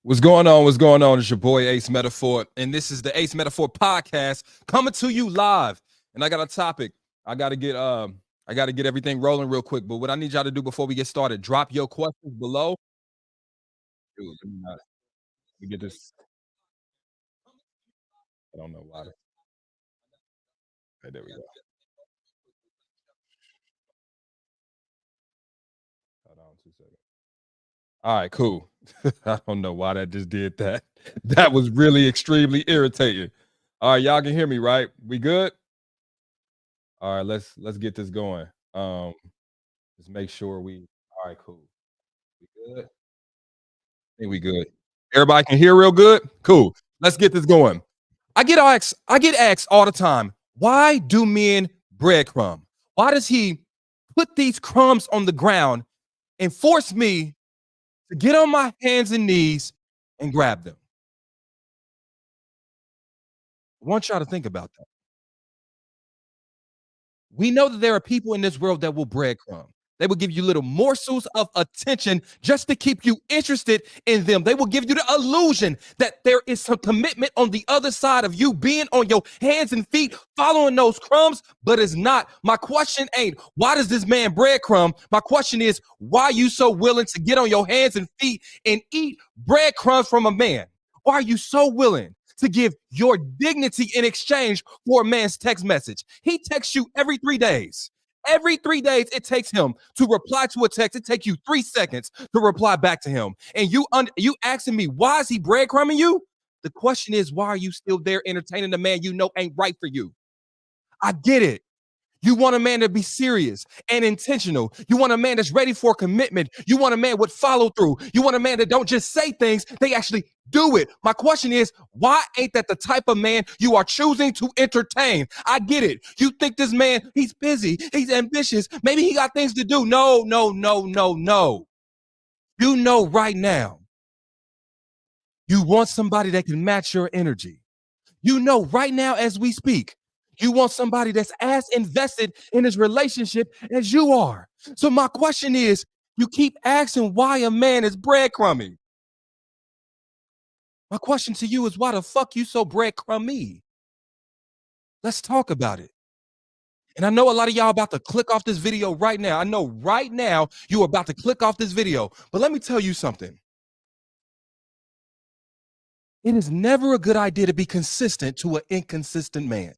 What's going on? What's going on? It's your boy Ace Metaphor, and this is the Ace Metaphor podcast coming to you live. And I got a topic. I gotta get everything rolling real quick. But what I need y'all to do before we get started, drop your questions below. Dude, let me get this. I don't know why. Okay, there we go. Hold on 2 seconds. All right, cool. I don't know why that just did that. That was really extremely irritating. All right, y'all can hear me, right? We good? All right, let's get this going. Just make sure we all right, cool. We good? I think we good. Everybody can hear real good? Cool. Let's get this going. I get asked all the time, why do men breadcrumb? Why does he put these crumbs on the ground and force me to get on my hands and knees and grab them? I want y'all to think about that. We know that there are people in this world that will breadcrumb. They will give you little morsels of attention just to keep you interested in them. They will give you the illusion that there is some commitment on the other side of you being on your hands and feet, following those crumbs, but it's not. My question ain't, why does this man breadcrumb? My question is, why are you so willing to get on your hands and feet and eat breadcrumbs from a man? Why are you so willing to give your dignity in exchange for a man's text message? He texts you every 3 days. Every 3 days, it takes him to reply to a text. It takes you 3 seconds to reply back to him. And you asking me, why is he breadcrumbing you? The question is, why are you still there entertaining the man you know ain't right for you? I get it. You want a man to be serious and intentional. You want a man that's ready for commitment. You want a man with follow through. You want a man that don't just say things, they actually do it. My question is, why ain't that the type of man you are choosing to entertain? I get it. You think this man, he's busy, he's ambitious, maybe he got things to do. No, no, no, no, no. You know right now, you want somebody that can match your energy. You know, right now, as we speak, you want somebody that's as invested in his relationship as you are. So, my question is, you keep asking why a man is breadcrumbing. My question to you is, why the fuck you so breadcrumby? Let's talk about it. And I know a lot of y'all about to click off this video right now. I know right now you're about to click off this video. But let me tell you something. It is never a good idea to be consistent to an inconsistent man.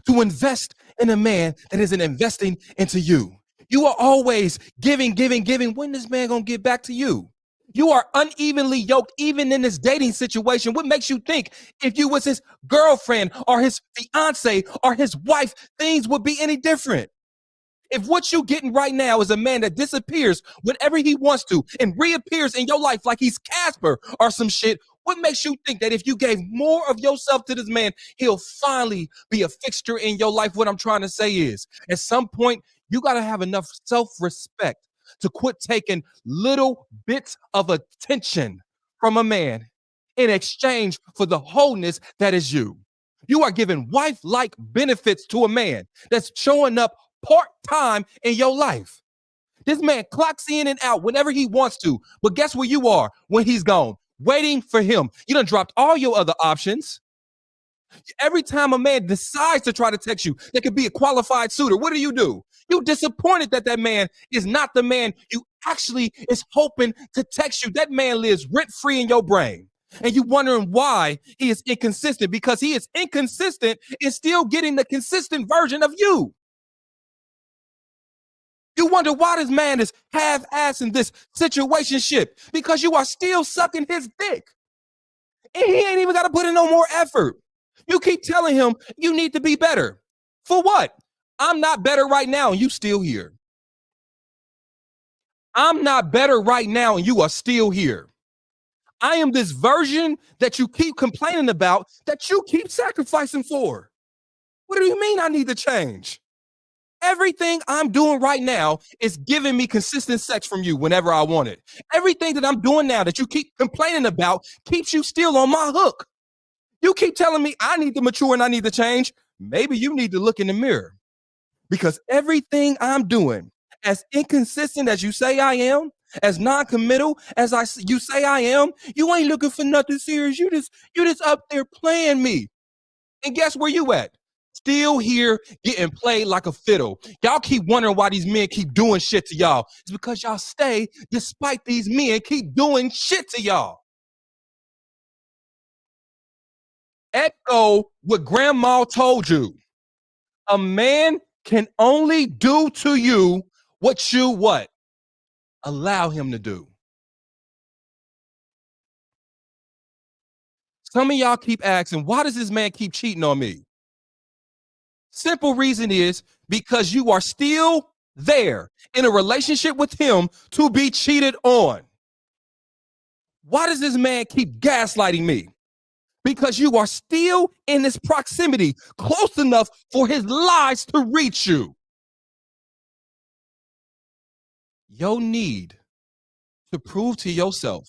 To invest in a man that isn't investing into you. You are always giving, giving, giving. When this man gonna get back to you? You are unevenly yoked, even in this dating situation. What makes you think if you was his girlfriend or his fiance or his wife, things would be any different? If what you getting right now is a man that disappears whenever he wants to and reappears in your life like he's Casper or some shit, what makes you think that if you gave more of yourself to this man, he'll finally be a fixture in your life? What I'm trying to say is, at some point, you got to have enough self respect to quit taking little bits of attention from a man in exchange for the wholeness that is you. You are giving wife like benefits to a man that's showing up part time in your life. This man clocks in and out whenever he wants to. But guess where you are when he's gone? Waiting for him. You done dropped all your other options. Every time a man decides to try to text you, that could be a qualified suitor. What do? You disappointed that that man is not the man you actually is hoping to text you. That man lives rent free in your brain. And you wondering why he is inconsistent, because he is inconsistent and still getting the consistent version of you. You wonder why this man is half-ass in this situationship, because you are still sucking his dick. And he ain't even got to put in no more effort. You keep telling him you need to be better. For what? I'm not better right now and you still here. I'm not better right now and you are still here. I am this version that you keep complaining about, that you keep sacrificing for. What do you mean I need to change? Everything I'm doing right now is giving me consistent sex from you whenever I want it. Everything that I'm doing now that you keep complaining about keeps you still on my hook. You keep telling me I need to mature and I need to change. Maybe you need to look in the mirror, because everything I'm doing, as inconsistent as you say I am, as non-committal as you say I am, you ain't looking for nothing serious. You just up there playing me. And guess where you at? Still here getting played like a fiddle. Y'all keep wondering why these men keep doing shit to y'all. It's because y'all stay despite these men keep doing shit to y'all. Echo what grandma told you. A man can only do to you what you what? Allow him to do. Some of y'all keep asking, why does this man keep cheating on me? Simple reason is because you are still there in a relationship with him to be cheated on. Why does this man keep gaslighting me? Because you are still in this proximity close enough for his lies to reach you. Your need to prove to yourself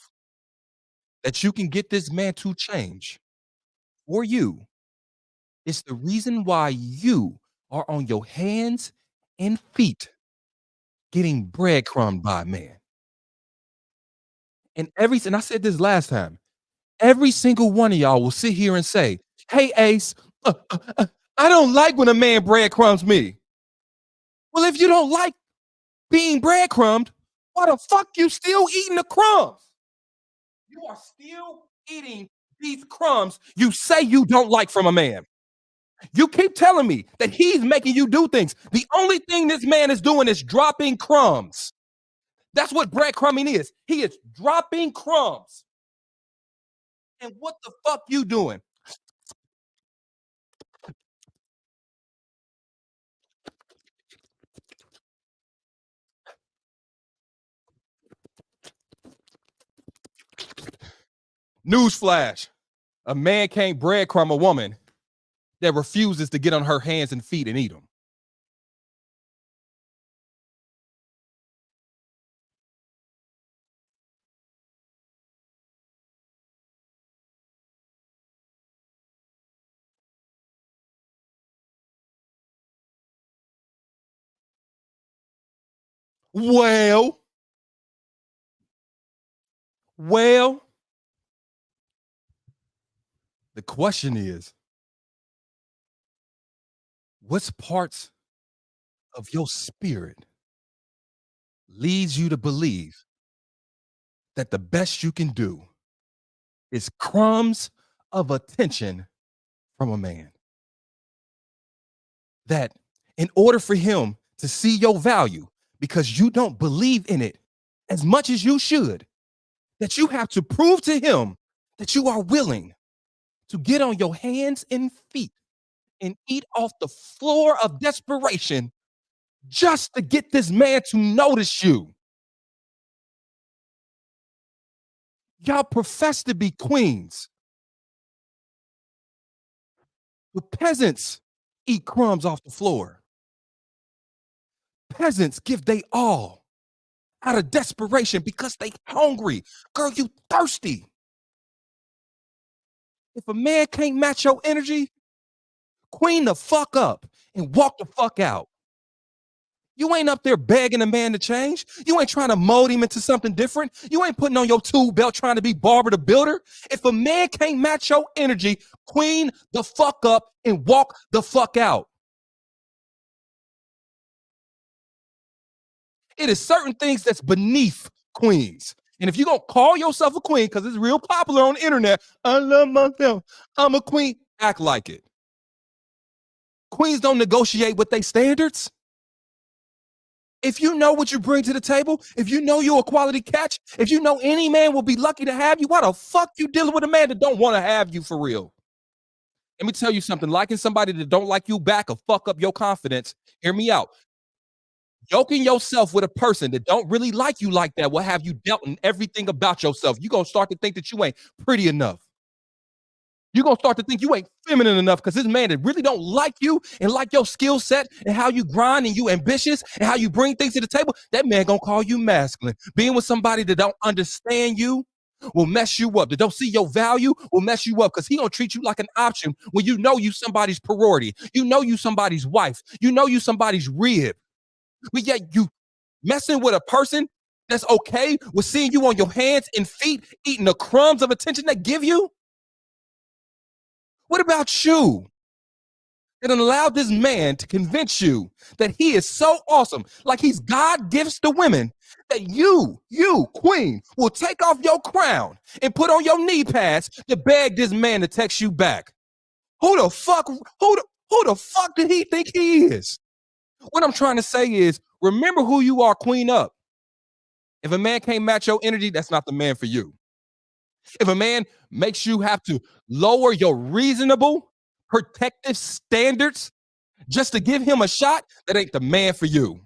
that you can get this man to change for you is the reason why you are on your hands and feet getting breadcrumbed by a man. And I said this last time, every single one of y'all will sit here and say, "Hey, Ace, I don't like when a man breadcrumbs me." Well, if you don't like being breadcrumbed, why the fuck you still eating the crumbs? You are still eating these crumbs you say you don't like from a man. You keep telling me that he's making you do things. The only thing this man is doing is dropping crumbs. That's what breadcrumbing is. He is dropping crumbs. And what the fuck you doing? Newsflash. A man can't breadcrumb a woman that refuses to get on her hands and feet and eat them. Well, well, the question is, what's parts of your spirit leads you to believe that the best you can do is crumbs of attention from a man? That in order for him to see your value, because you don't believe in it as much as you should, that you have to prove to him that you are willing to get on your hands and feet and eat off the floor of desperation just to get this man to notice you. Y'all profess to be queens, but peasants eat crumbs off the floor. Peasants give they all out of desperation because they hungry. Girl, you thirsty. If a man can't match your energy, queen the fuck up and walk the fuck out. You ain't up there begging a man to change. You ain't trying to mold him into something different. You ain't putting on your tool belt trying to be Barber the Builder. If a man can't match your energy, queen the fuck up and walk the fuck out. It is certain things that's beneath queens. And if you're going to call yourself a queen, because it's real popular on the internet, I love myself, I'm a queen, act like it. Queens don't negotiate with their standards. If you know what you bring to the table, if you know you're a quality catch, if you know any man will be lucky to have you, why the fuck you dealing with a man that don't want to have you for real? Let me tell you something. Liking somebody that don't like you back will fuck up your confidence. Hear me out. Yoking yourself with a person that don't really like you like that will have you doubting everything about yourself. You're going to start to think that you ain't pretty enough. You're going to start to think you ain't feminine enough because this man that really don't like you and like your skill set and how you grind and you ambitious and how you bring things to the table, that man going to call you masculine. Being with somebody that don't understand you will mess you up. That don't see your value will mess you up because he going to treat you like an option when you know you somebody's priority. You know you somebody's wife. You know you somebody's rib. But yet you messing with a person That's okay with seeing you on your hands and feet eating the crumbs of attention they give you? What about you? That allowed this man to convince you that he is so awesome, like he's God gifts to women, that you, queen, will take off your crown and put on your knee pads to beg this man to text you back. Who the fuck did he think he is? What I'm trying to say is, remember who you are, queen up. If a man can't match your energy, that's not the man for you. If a man makes you have to lower your reasonable protective standards just to give him a shot, that ain't the man for you.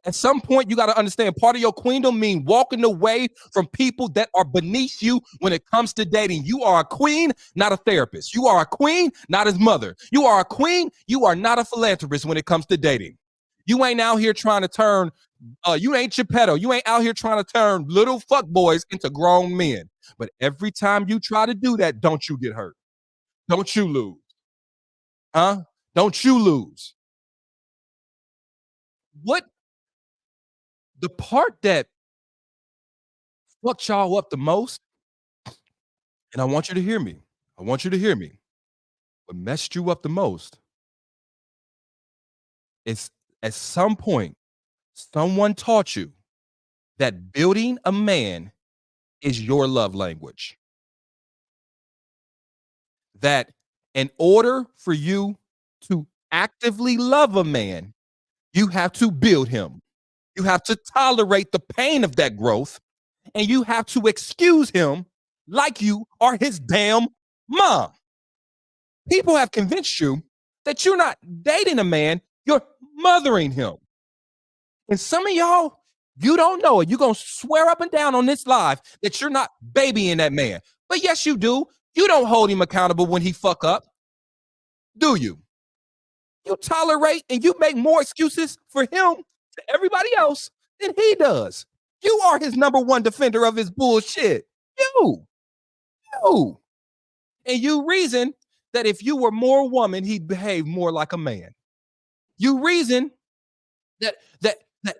At some point, you got to understand part of your queendom mean walking away from people that are beneath you when it comes to dating. You are a queen, not a therapist. You are a queen, not his mother. You are a queen. You are not a philanthropist when it comes to dating. You ain't out here trying to turn, you ain't Geppetto. You ain't out here trying to turn little fuck boys into grown men. But every time you try to do that, don't you get hurt. Don't you lose. Huh? Don't you lose. What the part that fucked y'all up the most, and I want you to hear me. I want you to hear me. What messed you up the most is at some point, someone taught you that building a man is your love language. That in order for you to actively love a man, you have to build him. You have to tolerate the pain of that growth, and you have to excuse him like you are his damn mom. People have convinced you that you're not dating a man, you're mothering him. And some of y'all, you don't know it. You're going to swear up and down on this live that you're not babying that man. But yes, you do. You don't hold him accountable when he fuck up, do you? You tolerate and you make more excuses for him to everybody else than he does. You are his number one defender of his bullshit. You, you. And you reason that if you were more woman, he'd behave more like a man. You reason that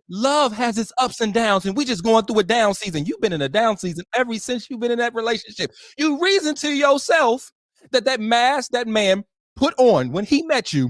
love has its ups and downs, and we just going through a down season. You've been in a down season ever since you've been in that relationship. You reason to yourself that mask that man put on when he met you,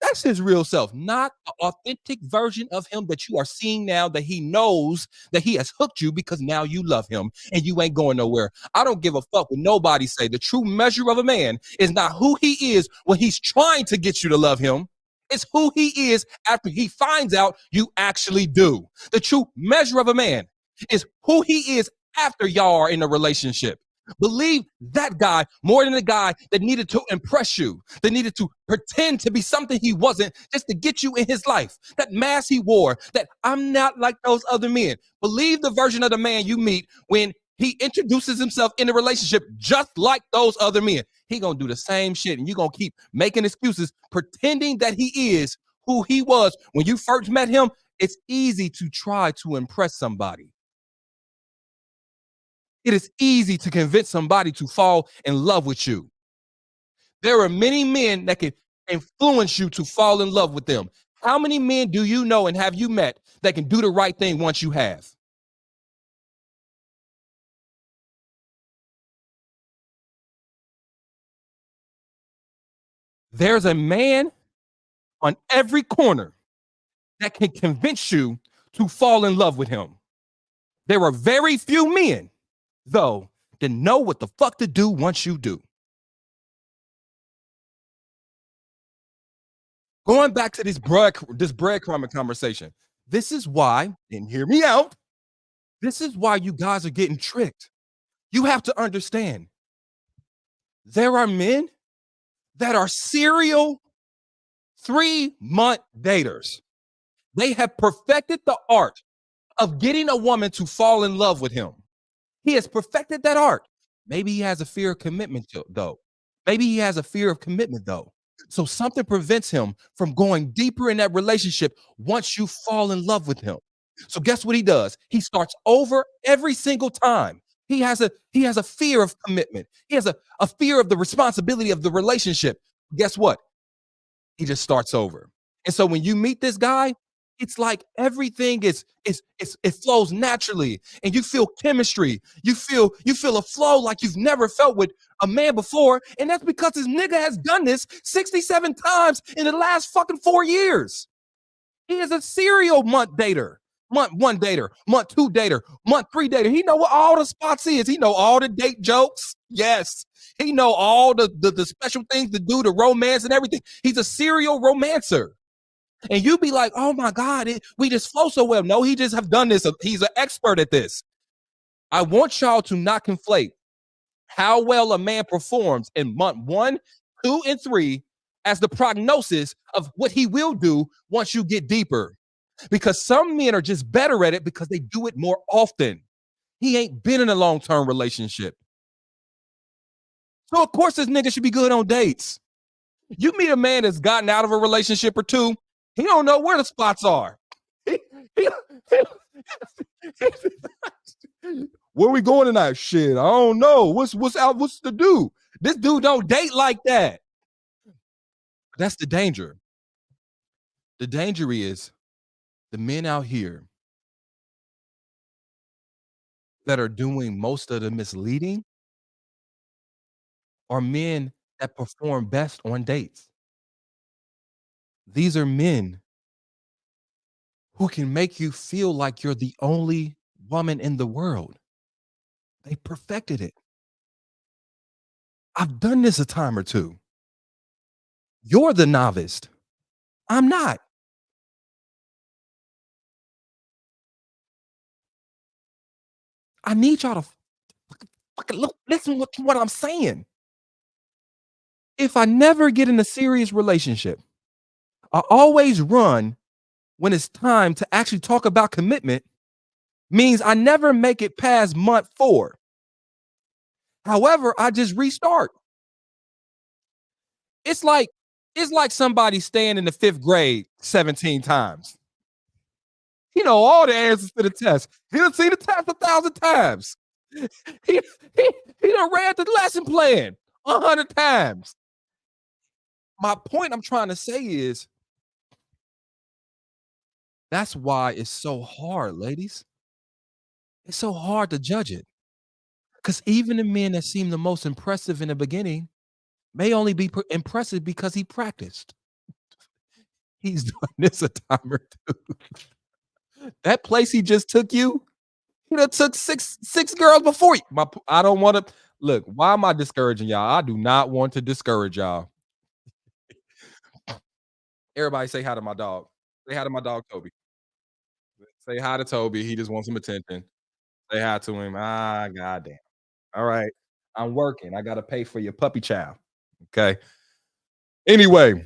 that's his real self, not the authentic version of him that you are seeing now, that he knows that he has hooked you because now you love him and you ain't going nowhere. I don't give a fuck what nobody say. The true measure of a man is not who he is when he's trying to get you to love him. It's who he is after he finds out you actually do. The true measure of a man is who he is after y'all are in a relationship. Believe that guy more than the guy that needed to impress you, that needed to pretend to be something he wasn't just to get you in his life. That mask he wore, that I'm not like those other men. Believe the version of the man you meet when he introduces himself in a relationship just like those other men. He gonna do the same shit, and you gonna keep making excuses, pretending that he is who he was when you first met him. It's easy to try to impress somebody. It is easy to convince somebody to fall in love with you. There are many men that can influence you to fall in love with them. How many men do you know and have you met that can do the right thing once you have? There's a man on every corner that can convince you to fall in love with him. There are very few men, though, that know what the fuck to do once you do. Going back to this breadcrumb conversation, this is why, and hear me out, this is why you guys are getting tricked. You have to understand there are men that are serial 3-month daters. They have perfected the art of getting a woman to fall in love with him. He has perfected that art. Maybe he has a fear of commitment, though. Maybe he has a fear of commitment, though. So something prevents him from going deeper in that relationship once you fall in love with him. So guess what he does? He starts over every single time. He has a fear of commitment. He has a fear of the responsibility of the relationship. Guess what? He just starts over. And so when you meet this guy, It's like everything is it flows naturally, and you feel chemistry. You feel a flow like you've never felt with a man before, and that's because this nigga has done this 67 times in the last fucking 4 years. He is a serial month dater. Month one dater, month two dater, month three dater. He know what all the spots is. He know all the date jokes. Yes. He know all the special things to do, the romance and everything. He's a serial romancer. And you be like, oh my God, we just flow so well. No, he just have done this. He's an expert at this. I want y'all to not conflate how well a man performs in month one, two, and three as the prognosis of what he will do once you get deeper. Because some men are just better at it because they do it more often. He ain't been in a long-term relationship. So of course this nigga should be good on dates. You meet a man that's gotten out of a relationship or two, he don't know where the spots are. He- he- Where we going tonight? Shit, I don't know. What's out? What's to do? This dude don't date like that. That's the danger. The danger is the men out here that are doing most of the misleading are men that perform best on dates. These are men who can make you feel like you're the only woman in the world. They perfected it. I've done this a time or two. You're the novice. I'm not. I need y'all to fucking look, listen to what I'm saying. If I never get in a serious relationship, I always run when it's time to actually talk about commitment, means I never make it past month 4. However, I just restart. It's like it's like somebody staying in the 5th grade 17 times. He know all the answers to the test. He done seen the test 1,000 times. He he he done read the lesson plan 100 times. My point I'm trying to say is that's why it's so hard, ladies. It's so hard to judge it. Because even the men that seem the most impressive in the beginning may only be impressive because he practiced. He's doing this a time or two. That place he just took you, he done took six girls before you. I don't want to look. Why am I discouraging y'all? I do not want to discourage y'all. Everybody say hi to my dog. Say hi to my dog, Toby. Say hi to Toby. He just wants some attention. Say hi to him. Ah, goddamn. All right. I'm working. I got to pay for your puppy chow. Okay. Anyway,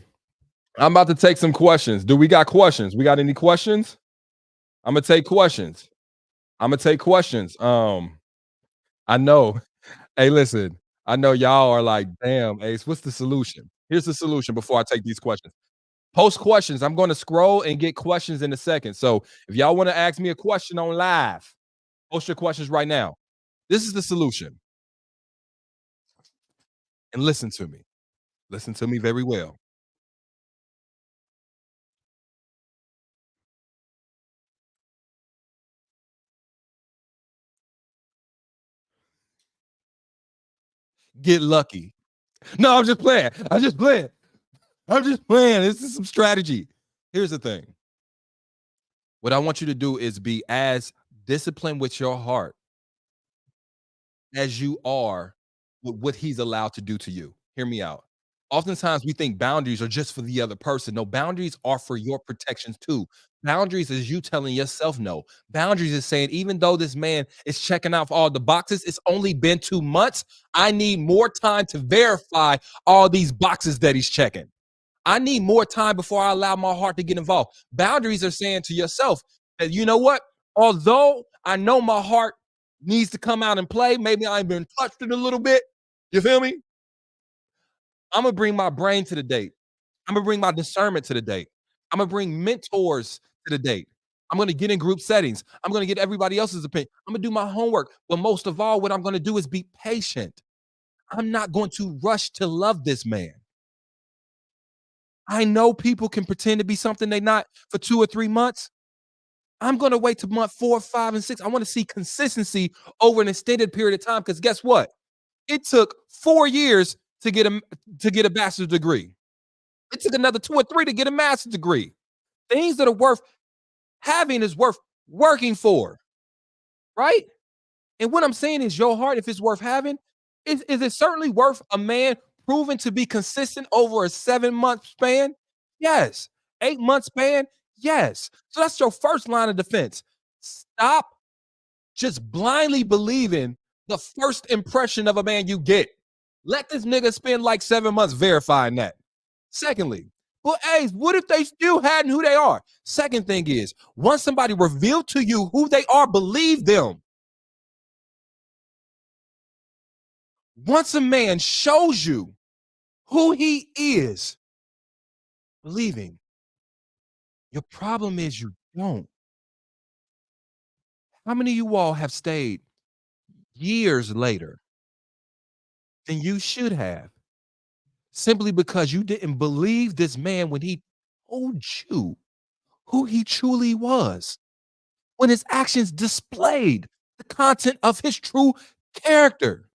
I'm about to take some questions. Do we got questions? We got any questions? I'm gonna take questions. I'm gonna take questions. I know. Hey, listen. I know y'all are like, damn, Ace. What's the solution? Here's the solution. Before I take these questions, post questions. I'm going to scroll and get questions in a second. So if y'all want to ask me a question on live, post your questions right now. This is the solution. And listen to me. Listen to me very well. Get lucky. No, I'm just playing. I'm just playing. I'm just playing. This is some strategy. Here's the thing. What I want you to do is be as disciplined with your heart as you are with what he's allowed to do to you. Hear me out. Oftentimes we think boundaries are just for the other person. No, boundaries are for your protections too. Boundaries is you telling yourself no. Boundaries is saying, even though this man is checking off all the boxes, it's only been 2 months. I need more time to verify all these boxes that he's checking. I need more time before I allow my heart to get involved. Boundaries are saying to yourself that, you know what? Although I know my heart needs to come out and play, maybe I've been touched it a little bit. You feel me? I'm gonna bring my brain to the date. I'm gonna bring my discernment to the date. I'm gonna bring mentors to the date. I'm gonna get in group settings. I'm gonna get everybody else's opinion. I'm gonna do my homework. But most of all, what I'm gonna do is be patient. I'm not going to rush to love this man. I know people can pretend to be something they not for 2 or 3 months. I'm gonna wait to month 4, 5, and 6. I wanna see consistency over an extended period of time. Because guess what? It took 4 years to get a bachelor's degree. It took another 2 or 3 to get a master's degree. Things that are worth having is worth working for, right? And what I'm saying is your heart, if it's worth having, is it certainly worth a man proving to be consistent over a 7-month span? Yes. 8-month span? Yes. So that's your first line of defense. Stop just blindly believing the first impression of a man you get. Let this nigga spend like 7 months verifying that. Secondly, but hey, what if they still hadn't who they are? Second thing is, once somebody revealed to you who they are, believe them. Once a man shows you who he is, believing. Your problem is you don't. How many of you all have stayed years later than you should have simply because you didn't believe this man when he told you who he truly was, when his actions displayed the content of his true character,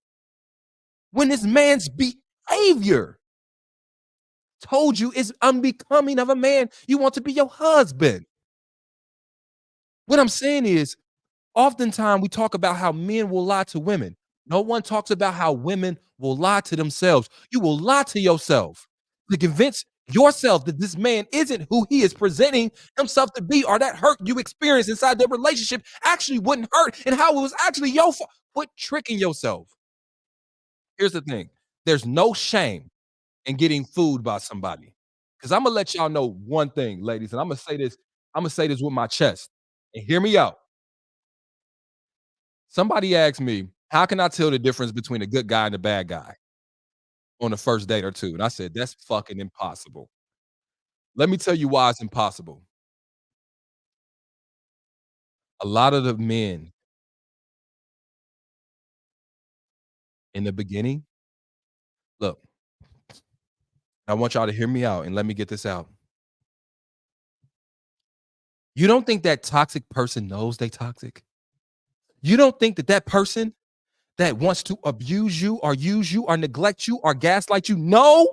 when this man's behavior told you is unbecoming of a man you want to be your husband. What I'm saying is, oftentimes we talk about how men will lie to women. No one talks about how women will lie to themselves. You will lie to yourself to convince yourself that this man isn't who he is presenting himself to be, or that hurt you experienced inside their relationship actually wouldn't hurt, and how it was actually your fault. Quit tricking yourself. Here's the thing, there's no shame in getting fooled by somebody. Because I'm gonna let y'all know one thing, ladies, and I'm gonna say this with my chest. And hear me out. Somebody asked me, how can I tell the difference between a good guy and a bad guy on the first date or two? And I said, that's fucking impossible. Let me tell you why it's impossible. A lot of the men in the beginning, look, I want y'all to hear me out and let me get this out. You don't think that toxic person knows they toxic? You don't think that that person that wants to abuse you or use you or neglect you or gaslight you know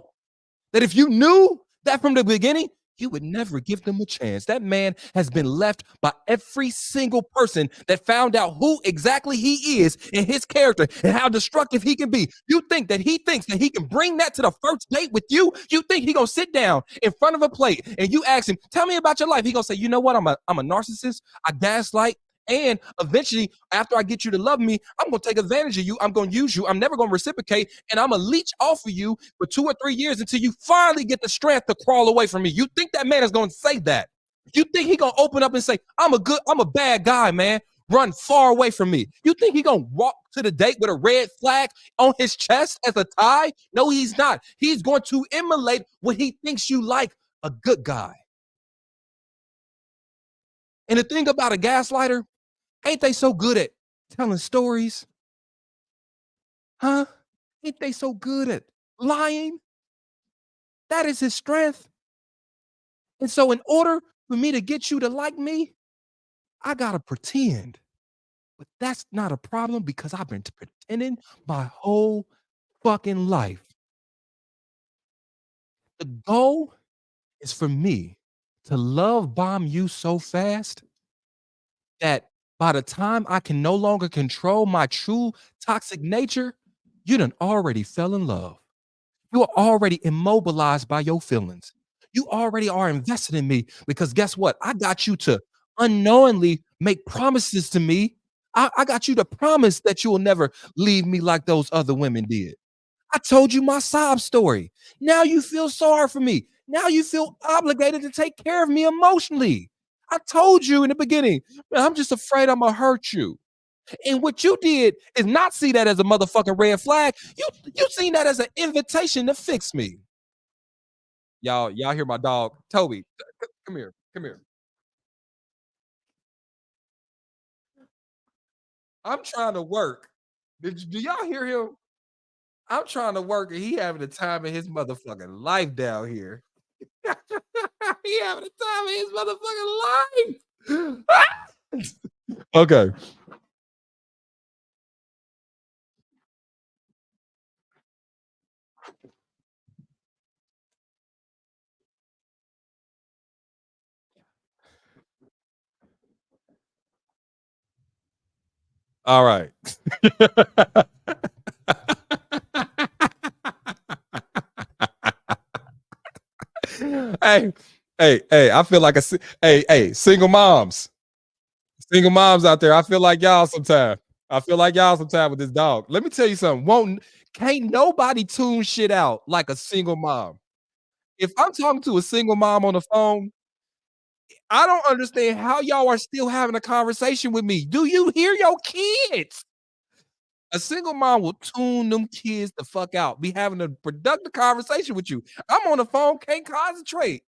that if you knew that from the beginning, you would never give them a chance. That man has been left by every single person that found out who exactly he is and his character and how destructive he can be. You think that he thinks that he can bring that to the first date with you? You think he gonna sit down in front of a plate and you ask him, "Tell me about your life." He gonna say, "You know what? I'm a narcissist. I gaslight. And eventually, after I get you to love me, I'm gonna take advantage of you. I'm gonna use you. I'm never gonna reciprocate, and I'm gonna leech off of you for 2 or 3 years until you finally get the strength to crawl away from me." You think that man is gonna say that? You think he gonna open up and say, I'm a bad guy, man. Run far away from me." You think he gonna walk to the date with a red flag on his chest as a tie? No, he's not. He's going to emulate what he thinks you like, a good guy. And the thing about a gaslighter, ain't they so good at telling stories? Huh? Ain't they so good at lying? That is his strength. And so, in order for me to get you to like me, I gotta pretend. But that's not a problem because I've been pretending my whole fucking life. The goal is for me to love bomb you so fast that by the time I can no longer control my true toxic nature, you done already fell in love. You are already immobilized by your feelings. You already are invested in me because guess what? I got you to unknowingly make promises to me. I got you to promise that you will never leave me like those other women did. I told you my sob story. Now you feel sorry for me. Now you feel obligated to take care of me emotionally. I told you in the beginning, "Man, I'm just afraid I'm gonna hurt you." And what you did is not see that as a motherfucking red flag. You seen that as an invitation to fix me. Y'all hear my dog Toby? Come here, come here. I'm trying to work. Do y'all hear him? I'm trying to work, and he having the time of his motherfucking life down here. He having the time of his motherfucking life. Okay. All right. Hey, hey, I feel like hey, single moms out there, I feel like y'all sometimes. I feel like y'all sometimes with this dog. Let me tell you something. Won't can't nobody tune shit out like a single mom. If I'm talking to a single mom on the phone, I don't understand how y'all are still having a conversation with me. Do you hear your kids? A single mom will tune them kids the fuck out, be having a productive conversation with you. I'm on the phone, can't concentrate.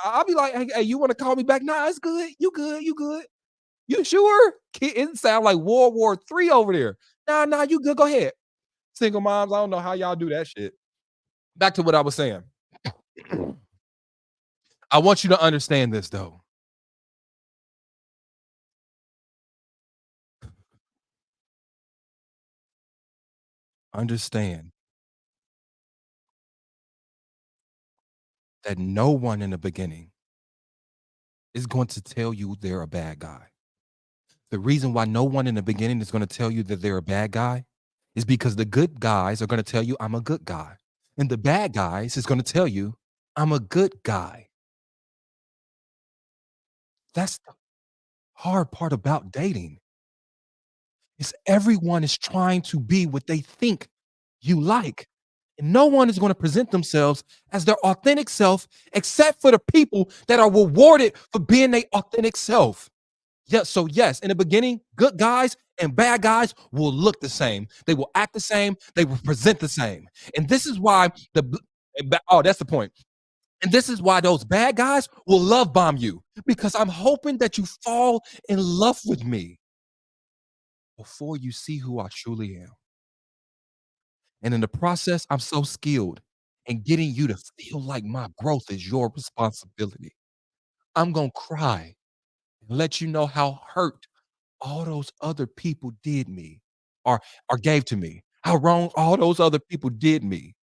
I'll be like, "Hey, you wanna call me back?" "Nah, it's good. You good, you good." "You sure?" It sound like World War III over there. "Nah, nah, you good, go ahead." Single moms, I don't know how y'all do that shit. Back to what I was saying. I want you to understand this though. Understand that no one in the beginning is going to tell you they're a bad guy. The reason why no one in the beginning is gonna tell you that they're a bad guy is because the good guys are gonna tell you, "I'm a good guy." And the bad guys is gonna tell you, "I'm a good guy." That's the hard part about dating, is everyone is trying to be what they think you like. And no one is gonna present themselves as their authentic self except for the people that are rewarded for being their authentic self. Yeah, so yes, in the beginning, good guys and bad guys will look the same. They will act the same. They will present the same. And this is why oh, that's the point. And this is why those bad guys will love bomb you because I'm hoping that you fall in love with me before you see who I truly am. And in the process, I'm so skilled in getting you to feel like my growth is your responsibility. I'm going to cry and let you know how hurt all those other people did me or gave to me, how wrong all those other people did me.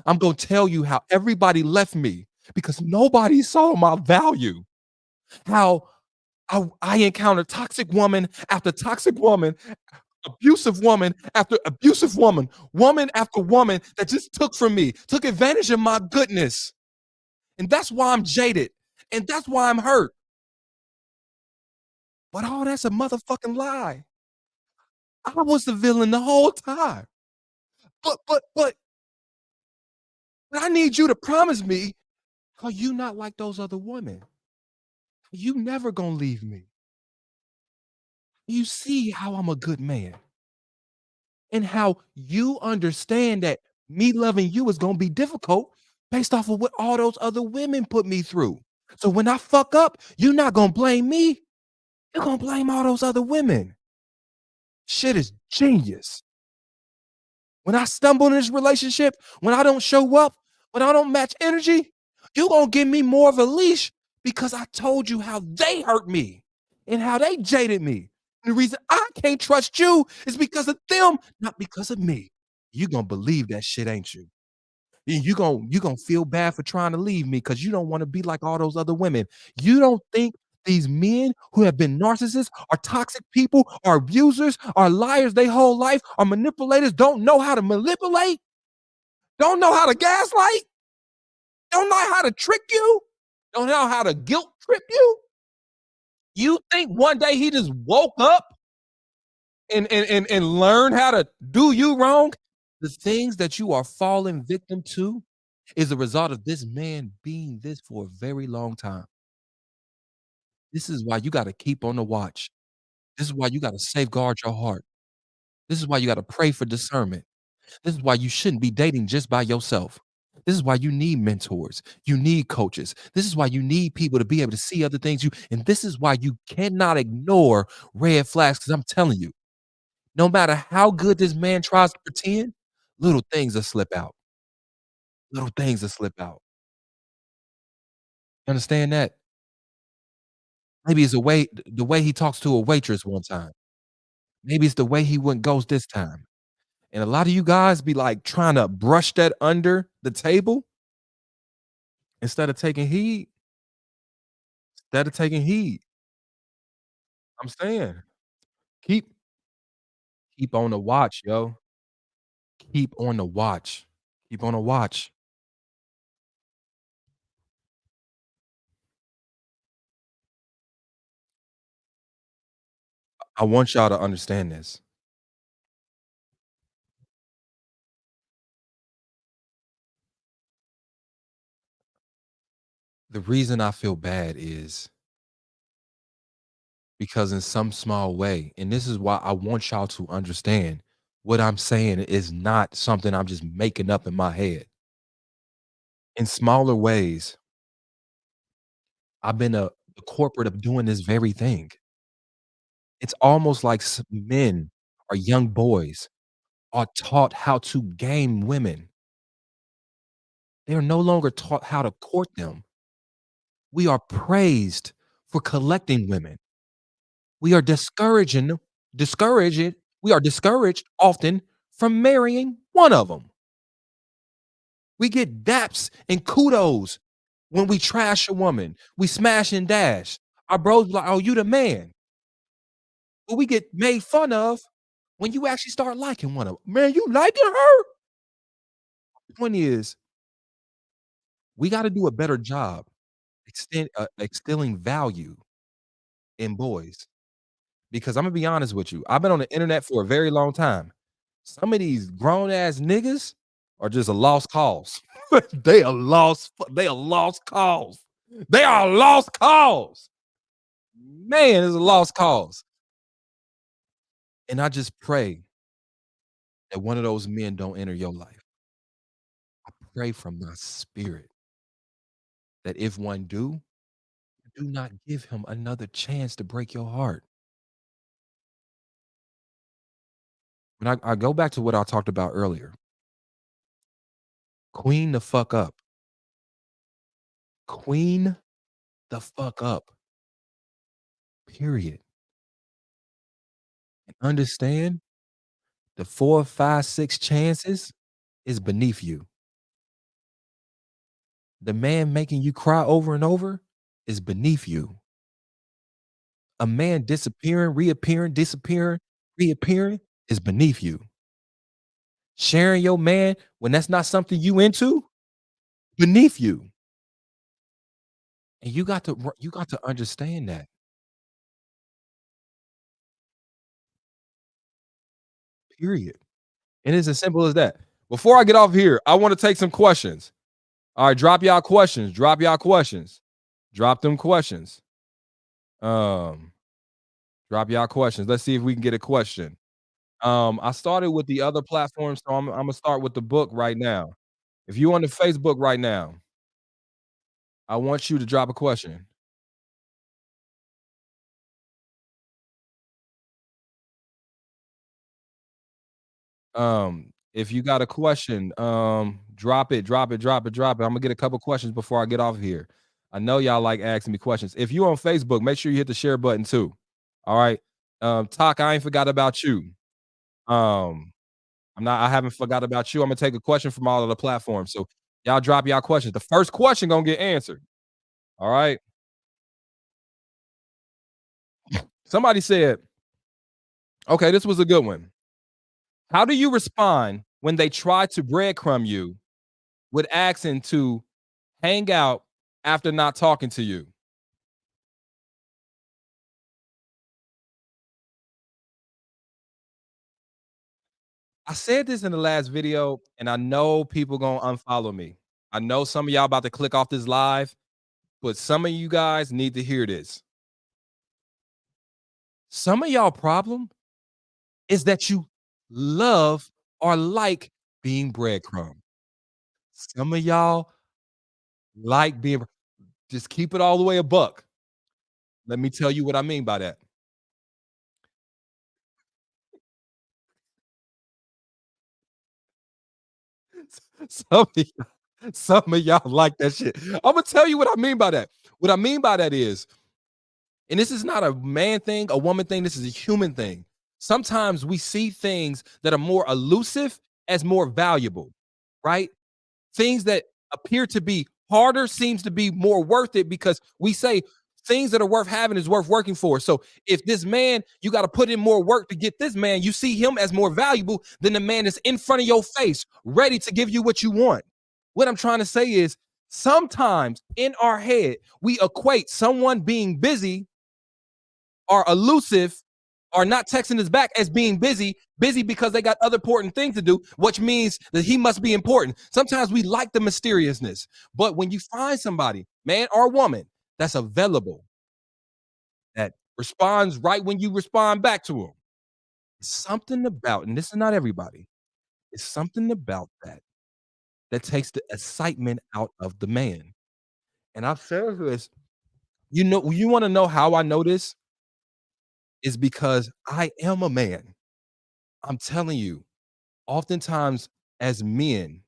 I'm gonna tell you how everybody left me because nobody saw my value. How I encountered toxic woman after toxic woman, abusive woman after abusive woman, woman after woman that just took from me, took advantage of my goodness. And that's why I'm jaded. And that's why I'm hurt. But all that's a motherfucking lie. I was the villain the whole time. But I need you to promise me, are you not like those other women? You never gonna leave me. You see how I'm a good man and how you understand that me loving you is gonna be difficult based off of what all those other women put me through. So when I fuck up, you're not gonna blame me. You're gonna blame all those other women. Shit is genius. When I stumble in this relationship, when I don't show up, when I don't match energy, you gonna give me more of a leash because I told you how they hurt me and how they jaded me. And the reason I can't trust you is because of them, not because of me. You gonna believe that shit, ain't you? You gonna feel bad for trying to leave me because you don't want to be like all those other women. You don't think these men who have been narcissists, are toxic people, are abusers, are liars their whole life, are manipulators, don't know how to manipulate, don't know how to gaslight, don't know how to trick you, don't know how to guilt trip you. You think one day he just woke up and learned how to do you wrong? The things that you are falling victim to is a result of this man being this for a very long time. This is why you gotta keep on the watch. This is why you gotta safeguard your heart. This is why you gotta pray for discernment. This is why you shouldn't be dating just by yourself. This is why you need mentors. You need coaches. This is why you need people to be able to see other things and this is why you cannot ignore red flags because I'm telling you, no matter how good this man tries to pretend, little things will slip out. Little things will slip out. Understand that? Maybe it's the way he talks to a waitress one time. Maybe it's the way he went ghost this time. And a lot of you guys be, like, trying to brush that under the table instead of taking heed instead of taking heed. I'm saying, keep keep on the watch, yo. Keep on the watch. Keep on the watch. I want y'all to understand this. The reason I feel bad is because in some small way, and this is why I want y'all to understand, what I'm saying is not something I'm just making up in my head. In smaller ways, I've been a corporate of doing this very thing. It's almost like men or young boys are taught how to game women. They are no longer taught how to court them. We are praised for collecting women. We are discouraged we are discouraged often from marrying one of them. We get daps and kudos when we trash a woman. We smash and dash. Our bros be like, "Oh, you the man." But we get made fun of when you actually start liking one of 'em. "Man, you liking her?" Point is, we gotta do a better job instilling value in boys. Because Imma be honest with you, I've been on the internet for a very long time. Some of these grown ass niggas are just a lost cause. They are lost cause. They are a lost cause. Man, it's a lost cause. And I just pray that one of those men don't enter your life. I pray from my spirit that if one do not give him another chance to break your heart. When I go back to what I talked about earlier, queen the fuck up. Queen the fuck up. Period. And understand the 4, 5, 6 chances is beneath you. The man making you cry over and over is beneath you. A man disappearing, reappearing, disappearing, reappearing is beneath you. Sharing your man when that's not something you into, beneath you. And you got to understand that, period. And it's as simple as that. Before I get off here, I wanna take some questions. Alright, drop y'all questions, drop y'all questions. Drop them questions. Um, drop y'all questions. Let's see if we can get a question. I started with the other platforms, so Imma start with the book right now. If you on the Facebook right now, I want you to drop a question. If you got a question, drop it, drop it, drop it, drop it. Imma get a couple questions before I get off here. I know y'all like asking me questions. If you on Facebook, make sure you hit the share button too. All right. Talk, I ain't forgot about you. Um, I haven't forgot about you. I'm gonna take a question from all of the platforms. So y'all drop y'all questions. The first question gonna get answered. All right. Somebody said, okay, this was a good one. How do you respond when they try to breadcrumb you with asking to hang out after not talking to you? I said this in the last video, and I know people gonna unfollow me. I know some of y'all about to click off this live, but some of you guys need to hear this. Some of y'all problem is that you love or like being breadcrumb. Some of y'all like being just keep it all the way a buck. Let me tell you what I mean by that. Some of Some of y'all like that shit. Imma tell you what I mean by that. What I mean by that is, and this is not a man thing, a woman thing, this is a human thing. Sometimes we see things that are more elusive as more valuable, right? Things that appear to be harder seems to be more worth it because we say things that are worth having is worth working for. So if this man, you got to put in more work to get this man, you see him as more valuable than the man that's in front of your face, ready to give you what you want. What I'm trying to say is sometimes in our head, we equate someone being busy are elusive are not texting us back as being busy because they got other important things to do, which means that he must be important. Sometimes we like the mysteriousness, but when you find somebody, man or woman, that's available, that responds right when you respond back to them, something about, and this is not everybody, it's something about that that takes the excitement out of the man. And I've said this, you want to know how I know this is because I am a man. I'm telling you, oftentimes as men,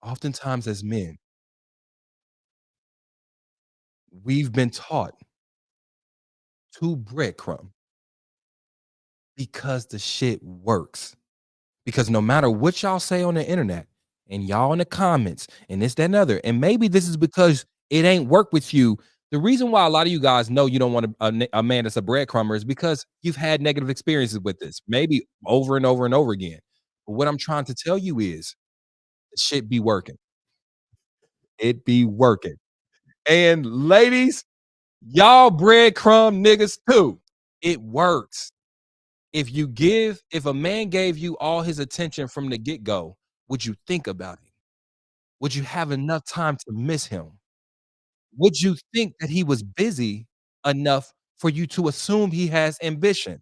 oftentimes as men, we've been taught to breadcrumb because the shit works. Because no matter what y'all say on the internet and y'all in the comments and this, that, and other, and maybe this is because it ain't work with you. The reason why a lot of you guys know you don't want a man that's a breadcrumber is because you've had negative experiences with this, maybe over and over and over again. But what I'm trying to tell you is, the shit be working. It be working. And ladies, y'all breadcrumb niggas too. It works. If a man gave you all his attention from the get-go, would you think about it? Would you have enough time to miss him? Would you think that he was busy enough for you to assume he has ambition?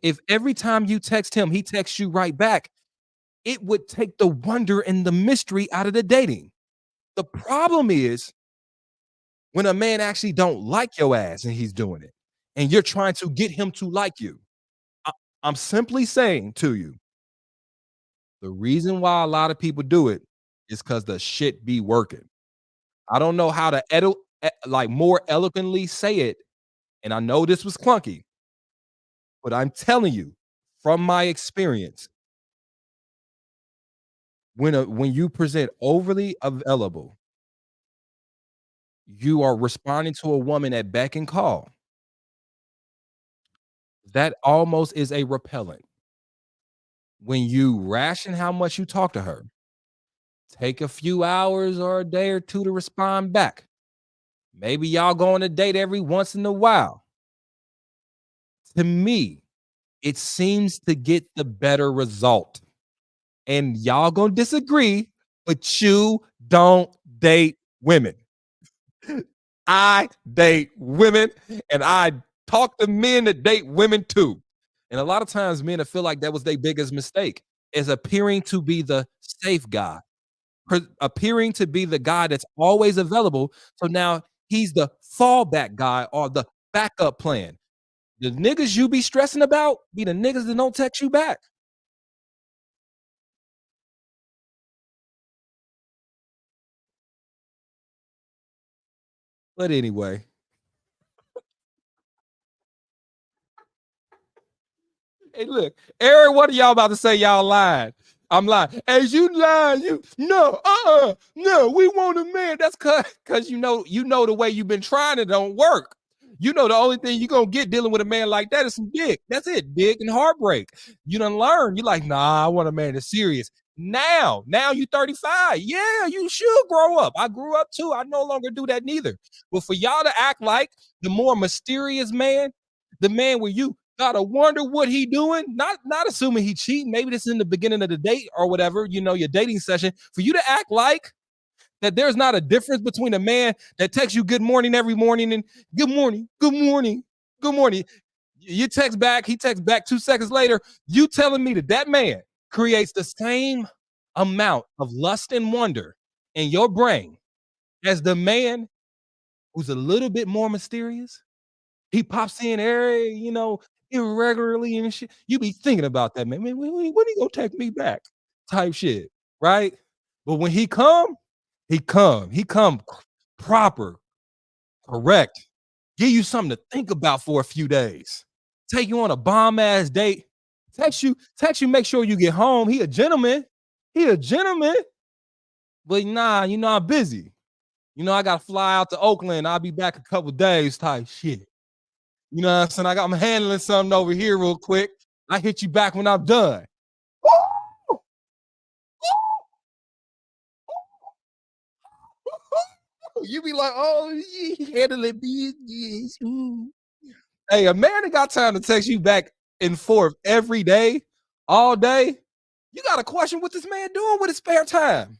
If every time you text him, he texts you right back, it would take the wonder and the mystery out of the dating. The problem is when a man actually don't like your ass and he's doing it, and you're trying to get him to like you. I I'm simply saying to you, the reason why a lot of people do it is because the shit be working. I don't know how to like, more eloquently say it, and I know this was clunky, but I'm telling you from my experience, when you present overly available, you are responding to a woman at beck and call. That almost is a repellent. When you ration how much you talk to her, take a few hours or a day or 2 to respond back. Maybe y'all go on a date every once in a while. To me, it seems to get the better result. And y'all gonna disagree, but you don't date women. I date women, and I talk to men that date women too. And a lot of times men that feel like that was their biggest mistake is appearing to be the safe guy. Appearing to be the guy that's always available. So now he's the fallback guy or the backup plan. The niggas you be stressing about be the niggas that don't text you back. But anyway, hey, look, Eric, what are y'all about to say? Y'all lying. I'm lying. As you lying, you no, no, we want a man. That's cause you know the way you've been trying it don't work. You know the only thing you're gonna get dealing with a man like that is some dick. That's it, dick and heartbreak. You done learn. You're like, nah, I want a man that's serious. Now you 35. Yeah, you should grow up. I grew up too. I no longer do that neither. But for y'all to act like the more mysterious man, the man where you gotta wonder what he doing. Not assuming he cheating. Maybe this is in the beginning of the date or whatever, your dating session. For you to act like that there's not a difference between a man that texts you good morning every morning and good morning, good morning, good morning. You text back, he texts back 2 seconds later. You telling me that that man creates the same amount of lust and wonder in your brain as the man who's a little bit more mysterious? He pops in every, irregularly and shit. You be thinking about that, man. Man, when he gonna text me back? Type shit. right? But when he come proper, correct, give you something to think about for a few days, take you on a bomb ass date, text you, make sure you get home. He a gentleman, but nah, I'm busy. I gotta fly out to Oakland. I'll be back a couple days type shit. You know what I'm saying? I'm handling something over here real quick. I hit you back when I'm done. You be like, oh, yeah, handle it, business. Ooh. Hey, a man that got time to text you back and forth every day, all day, you got to question what this man doing with his spare time.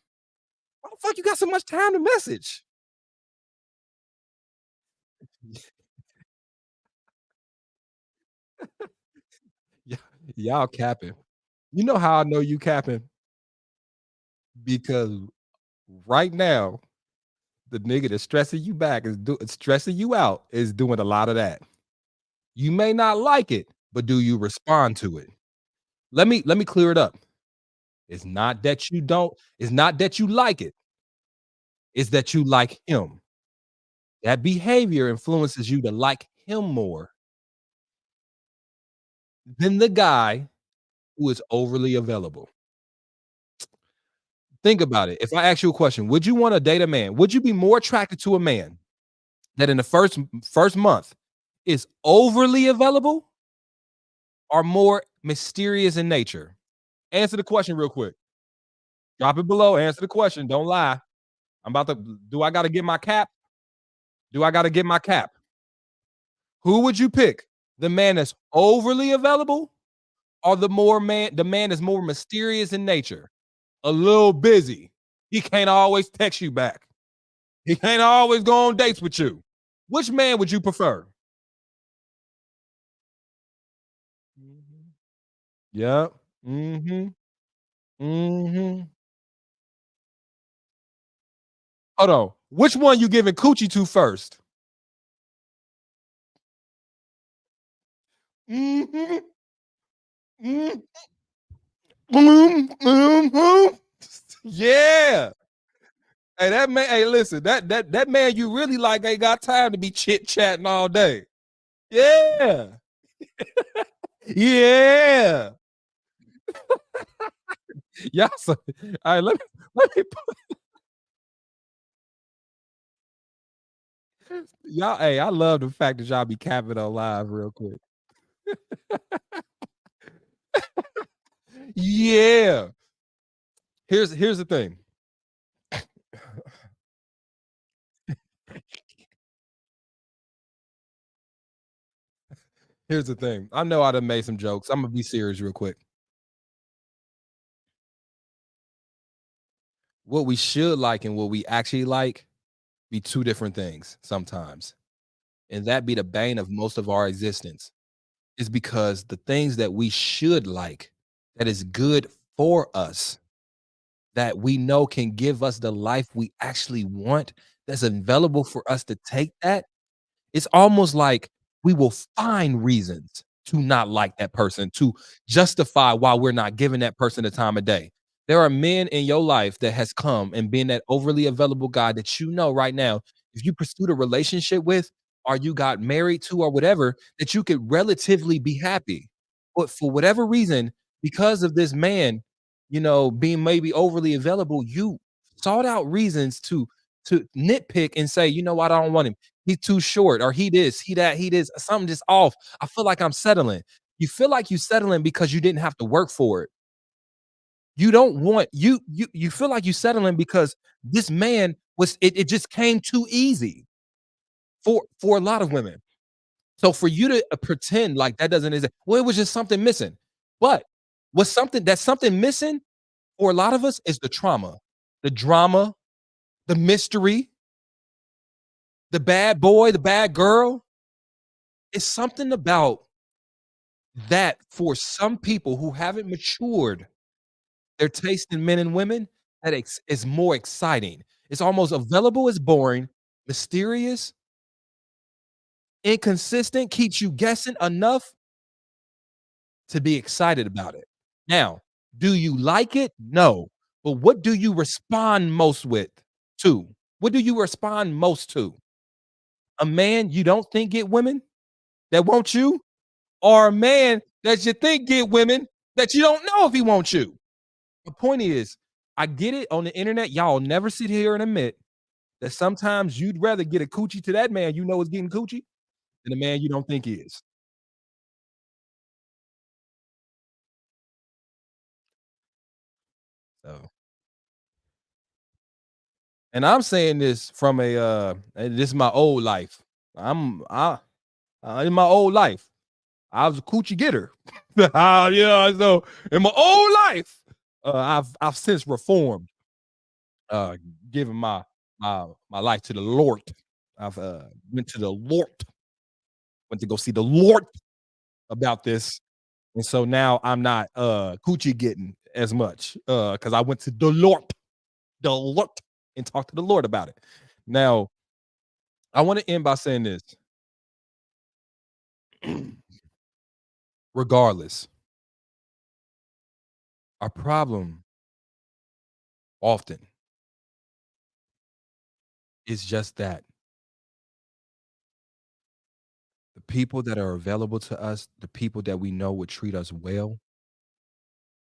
Why the fuck you got so much time to message? Y- Y'all capping. You know how I know you capping? Because right now, the nigga that's stressing you back stressing you out is doing a lot of that. You may not like it, but do you respond to it? Let me clear it up. It's not that you like it, it's that you like him. That behavior influences you to like him more than the guy who is overly available. Think about it. If I ask you a question, would you wanna date a man? Would you be more attracted to a man that in the first month is overly available or more mysterious in nature? Answer the question real quick. Drop it below, answer the question, don't lie. I'm about to do I gotta get my cap? Do I gotta get my cap? Who would you pick? The man that's overly available or the man that's more mysterious in nature? A little busy. He can't always text you back. He can't always go on dates with you. Which man would you prefer? Mhm. Yep. Mhm. Mhm. Hold on. Which one you giving coochie to first? Mhm. Mhm. Mhm. Yeah. Hey, that man. Hey, listen. That man you really like ain't got time to be chit chatting all day. Yeah. Yeah. Y'all. So, all right. Let me. Y'all. Hey, I love the fact that y'all be capping on live real quick. Yeah. Here's the thing. Here's the thing. I know I done made some jokes. I'm gonna be serious real quick. What we should like and what we actually like be two different things sometimes, and that be the bane of most of our existence. Is because the things that we should like, that is good for us, that we know can give us the life we actually want, that's available for us to take that, it's almost like we will find reasons to not like that person, to justify why we're not giving that person the time of day. There are men in your life that has come and been that overly available guy that you know right now, if you pursued a relationship with, or you got married to, or whatever, that you could relatively be happy. But for whatever reason, because of this man, being maybe overly available, you sought out reasons to nitpick and say, you know what, I don't want him. He's too short, or he this, he that, he this, something just off. I feel like I'm settling. You feel like you settling because you didn't have to work for it. You don't want you feel like you settling because this man it just came too easy for a lot of women. So for you to pretend like that doesn't exist, well, it was just something missing. But something missing for a lot of us is the trauma, the drama, the mystery, the bad boy, the bad girl. It's something about that for some people who haven't matured their taste in men and women that is more exciting. It's almost available as boring, mysterious, inconsistent, keeps you guessing enough to be excited about it. Now, do you like it? No. But what do you respond most with to? What do you respond most to? A man you don't think get women that want you, or a man that you think get women that you don't know if he wants you? The point is, I get it on the internet, y'all never sit here and admit that sometimes you'd rather get a coochie to that man you know is getting coochie than a man you don't think is. So, and I'm saying this from and this is my old life. In my old life, I was a coochie getter. So in my old life, I've since reformed, uh, given my life to the Lord. I've went to the Lord, went to go see the Lord about this. And so now I'm not coochie getting as much because I went to the Lord, and talked to the Lord about it. Now, I want to end by saying this. Regardless, our problem often is just that the people that are available to us, the people that we know would treat us well,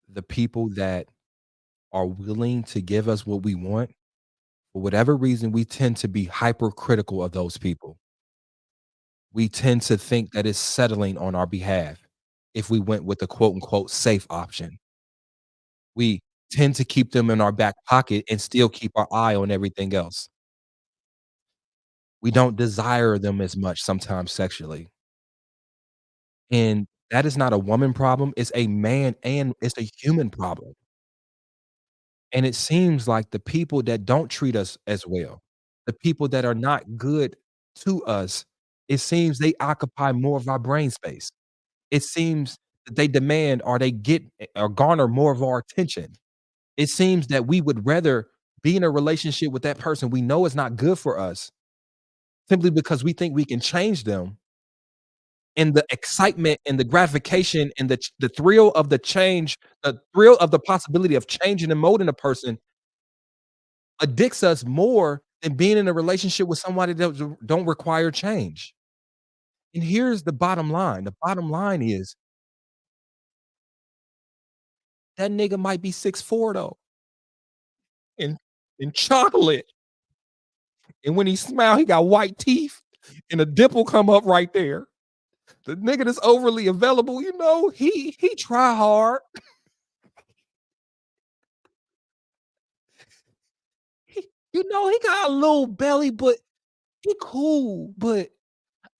the people that are willing to give us what we want, for whatever reason, we tend to be hypercritical of those people. We tend to think that it's settling on our behalf if we went with the quote unquote safe option. We tend to keep them in our back pocket and still keep our eye on everything else. We don't desire them as much sometimes sexually. And that is not a woman problem, it's a man and it's a human problem. And it seems like the people that don't treat us as well, the people that are not good to us, it seems they occupy more of our brain space. It seems that they demand or they get or garner more of our attention. It seems that we would rather be in a relationship with that person we know is not good for us simply because we think we can change them, and the excitement and the gratification and the thrill of the change, the thrill of the possibility of changing and molding a person addicts us more than being in a relationship with somebody that don't require change. And here's the bottom line. The bottom line is that nigga might be 6'4" though, and chocolate. And when he smile, he got white teeth and a dimple come up right there. The nigga that's overly available, he try hard. He got a little belly, but he cool. But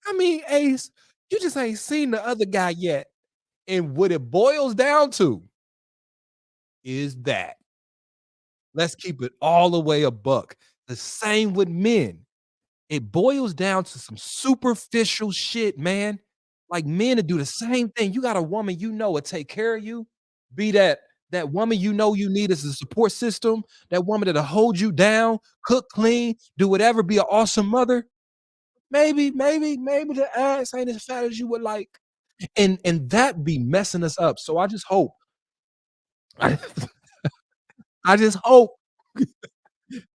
I mean, Ace, you just ain't seen the other guy yet. And what it boils down to is that let's keep it all the way a buck. The same with men. It boils down to some superficial shit, man. Like men to do the same thing. You got a woman you know will take care of you. Be that woman you know you need as a support system. That woman that'll hold you down, cook, clean, do whatever, be an awesome mother. Maybe the ass ain't as fat as you would like. And that be messing us up. So I just hope. I, I just hope.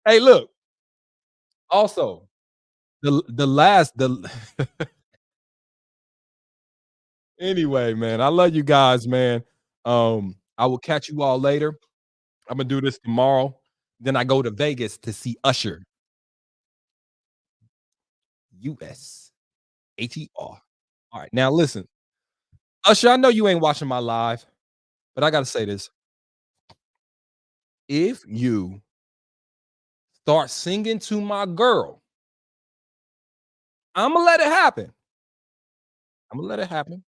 Hey, look. Also, the last the anyway, man. I love you guys, man. I will catch you all later. I'm gonna do this tomorrow. Then I go to Vegas to see Usher. USHER. All right. Now listen, Usher, I know you ain't watching my live, but I gotta say this. If you start singing to my girl, I'ma let it happen. Imma let it happen.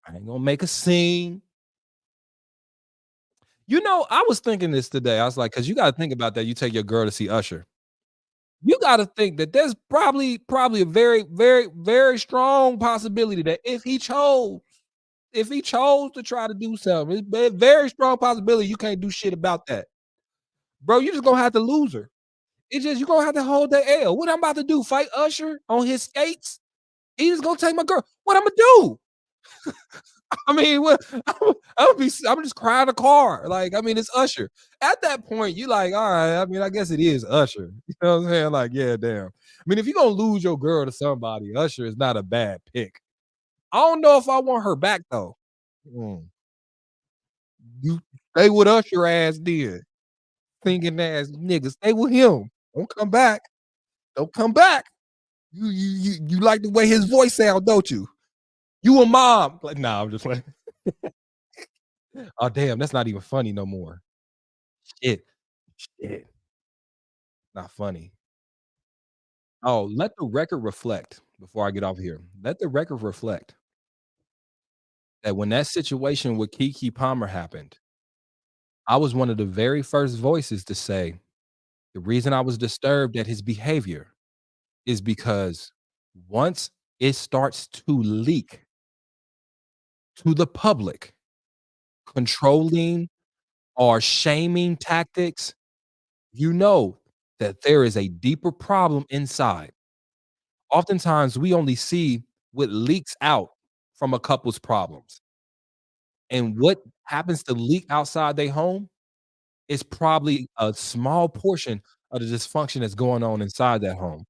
I ain't gonna make a scene. I was thinking this today. I was like, because you gotta think about that. You take your girl to see Usher. You gotta think that there's probably a very, very, very strong possibility that if he chose to try to do something, it's a very strong possibility you can't do shit about that. Bro, you just gonna have to lose her. It's just you gonna have to hold that L. What I'm about to do, fight Usher on his skates? He just gonna take my girl. What Imma do? I mean, what I'm just crying a car. Like, I mean, it's Usher. At that point, you like, all right, I mean, I guess it is Usher. You know what I'm saying? Like, yeah, damn. I mean, if you're gonna lose your girl to somebody, Usher is not a bad pick. I don't know if I want her back though. Mm. You stay with Usher ass then. Thinking ass nigga, stay with him. Don't come back. Don't come back. You like the way his voice sound, don't you? You a mom. Like, nah, I'm just like, oh damn, that's not even funny no more. Shit. Shit. Not funny. Oh, let the record reflect before I get off here. Let the record reflect that when that situation with Kiki Palmer happened, I was one of the very first voices to say, the reason I was disturbed at his behavior is because once it starts to leak to the public, controlling or shaming tactics, you know that there is a deeper problem inside. Oftentimes, we only see what leaks out from a couple's problems, and what happens to leak outside their home is probably a small portion of the dysfunction that's going on inside that home.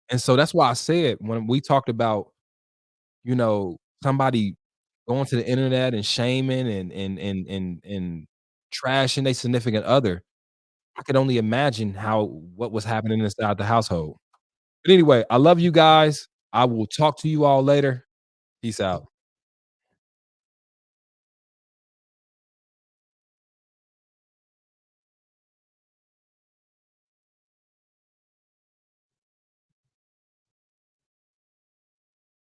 And so that's why I said when we talked about, somebody going to the internet and shaming and trashing their significant other, I could only imagine what was happening inside the household. But anyway, I love you guys. I will talk to you all later. Peace out.